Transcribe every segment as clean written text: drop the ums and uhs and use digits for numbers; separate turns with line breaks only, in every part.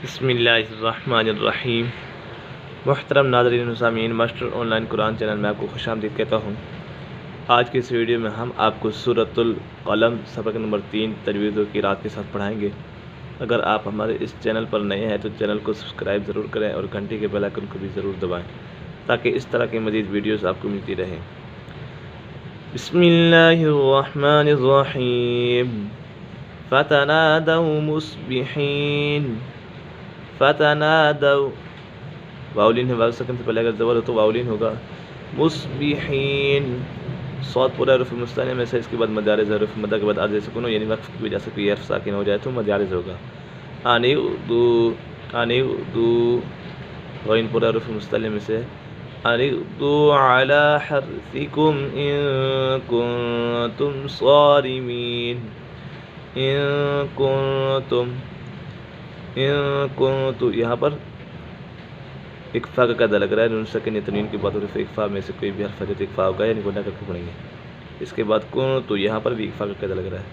بسم اللہ الرحمن الرحیم۔ محترم ناظرین و سامعین، master on line Quran channel میں آپ کو خوش آمدید کہتا ہوں۔ آج کی اس ویڈیو میں ہم آپ کو سورۃ القلم سبق نمبر 3 تجوید و قرأت کے ساتھ پڑھائیں گے۔ اگر آپ ہمارے اس چینل پر نئے ہیں تو چینل کو سبسکرائب ضرور کریں اور گھنٹی کے بیل آئیکن کو بھی ضرور دبائیں تاکہ اس طرح کی مزید ویڈیوز آپ کو ملتی رہیں۔ بسم اللہ الرحمن الرحیم۔ فتنادوا مصبحین۔ فتنادوا واولین ہے، واو سکن سے پہلے اگر زبر ہو تو واولین ہوگا۔ مصبحین صوت پورا حروف مستعلیٰ میں سے، اس کے بعد مد عارض، حروف مدہ کے بعد عارض سکون ہو، یعنی وقف کی وجہ سے کوئی حرف ساکن ہو جائے تو مد عارض ہوگا۔ انِغْدُوا غین پورا حروف مستعلیٰ میں سے، انِغْدُوا عَلَى حَرْثِكُمْ إِن كُنتُمْ صَارِمِينَ۔ یہاں پر اکفا کا قاعدہ لگ رہا ہے، نون ساکن یا تنوین کے بعد حروف اکفا میں سے کوئی بھی حرف ہے تو اکفا ہوگا، یعنی گنہ کر کے پڑھیں گے۔ اس کے بعد تو یہاں پر بھی اکفا کا قاعدہ لگ رہا ہے۔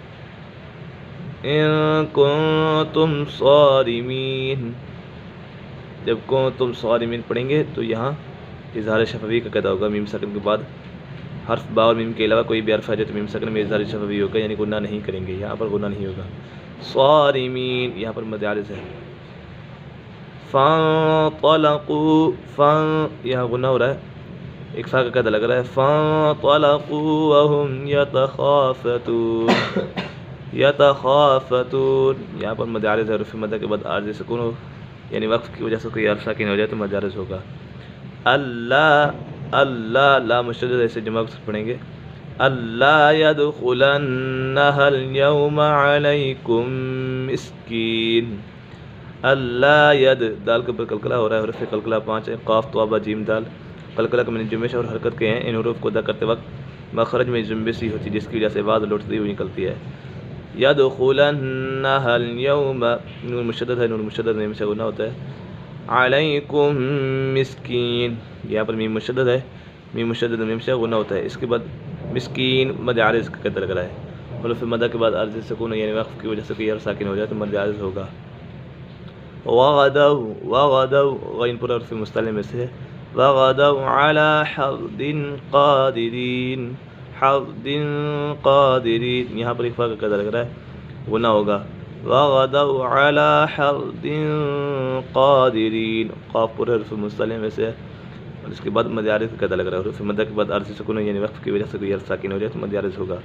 ان کنتم صارمین، جب کنتم صارمین پڑھیں گے تو یہاں اظہار شفوی کا قاعدہ ہوگا، میم ساکن کے بعد حرف با اور میم کے علاوہ کوئی بھی حرف ہے تو میم ساکن میں اظہار شفوی ہوگا، یعنی گنہ نہیں کریں گے، یہاں پر گنہ نہیں ہوگا۔ صارمین یہاں پر مد عارض ہے۔ فانطلقوا یہاں گنہ ہو رہا ہے، اکفا کا قاعدہ لگ رہا ہے۔ فانطلقوا وهم يتخافتون۔ یہاں پر مد عارض ہے، حروف مدہ کے بعد عارض سکون ہو، یعنی وقف کی وجہ سے کوئی حرف ساکن ہو جائے تو مد عارض ہوگا۔ اللہ لا مشدد ایسے جمع کے ساتھ پڑھیں گے۔ اللہ يدخلنها اليوم عليكم مسکین۔ اللہ دال کے اوپر قلقلہ ہو رہا ہے، حروف قلقلہ 5 ہیں، قاف طوا جیم دال۔ قلقلہ کا معنی جنبش اور حرکت کے ہیں، ان حروف کو ادا کرتے وقت مخرج میں جنبش ہی ہوتی ہے، جس کی وجہ سے آواز لوٹتی ہوئی نکلتی ہے۔ يدخلنها اليوم، نون مشدد ہے، نون مشدد میں ہمیشہ گنہ ہوتا ہے۔ علیکم مسکین یہاں پر میم مشدد ہے، میم مشدد میں ہمیشہ گنہ ہوتا ہے۔ اس کے بعد مسکین مد عارض کا قاعدہ لگ رہا ہے، حروف مدہ کے بعد عارض سکون ہے، یعنی وقف کی وجہ سے کوئی حرف ساکن ہو جائے تو مد عارض ہوگا۔ وغدوا غین پورا حرف مستعلیٰ میں سے، وغدوا علی حرد قادرین۔ یہاں پر اکفا کا قاعدہ لگ رہا ہے، گنہ ہوگا۔ وغدوا علی حرد قادرین، قاف پورا حرف مستعلیٰ میں سے، اور اس کے بعد مد عارض کا قاعدہ لگ رہا ہے، حروف مدہ کے بعد عارض سکون ہے، یعنی وقف کی وجہ سے کوئی حرف ساکن ہو جائے تو مد عارض ہوگا۔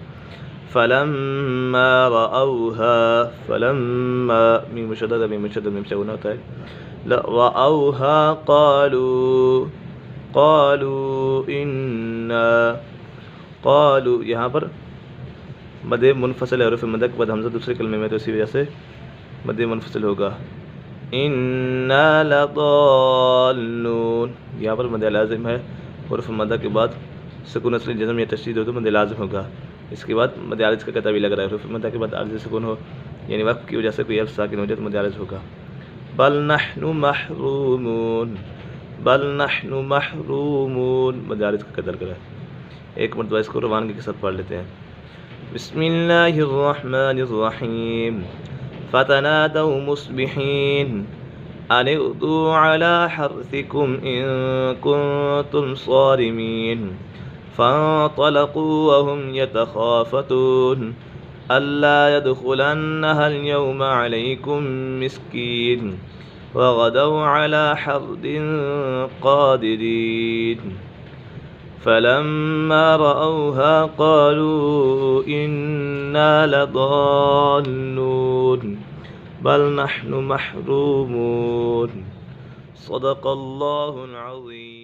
فلما رأوها، فلما میم مشدد ہے، میم مشدد میں ہمیشہ گنہ ہوتا ہے۔ رأوها قالوا یہاں پر مد منفصل ہے، حروف مدہ کے بعد حمزہ دوسرے کلمے میں، تو اسی وجہ سے مد منفصل ہوگا۔ انا لضالون یہاں پر مد لازم ہے، حروف مدہ کے بعد سکون اصلی جزم یا تشدید ہو تو مد لازم ہوگا۔ اس کے بعد مد عارض کا قاعدہ بھی لگ رہا ہے، حروف مدہ کے بعد عارض سکون ہو، یعنی وقف کی وجہ سے کوئی حرف ساکن ہو جائے تو مد عارض ہوگا۔ بل نحن محرومون مد عارض کا قاعدہ لگ رہا ہے۔ ایک مرتبہ اس کو روانگی کے ساتھ پڑھ لیتے ہیں۔ بسم اللہ الرحمن الرحیم۔ فتنادوا مصبحین ان اغدوا علی حرثکم ان کنتم صارمین۔ فانطلقوا وهم يتخافتون ألا يدخلنها اليوم عليكم مسكين وغدوا على حرد قادرين فلما رأوها قالوا إنا لضالون بل نحن محرومون۔ صدق الله العظيم۔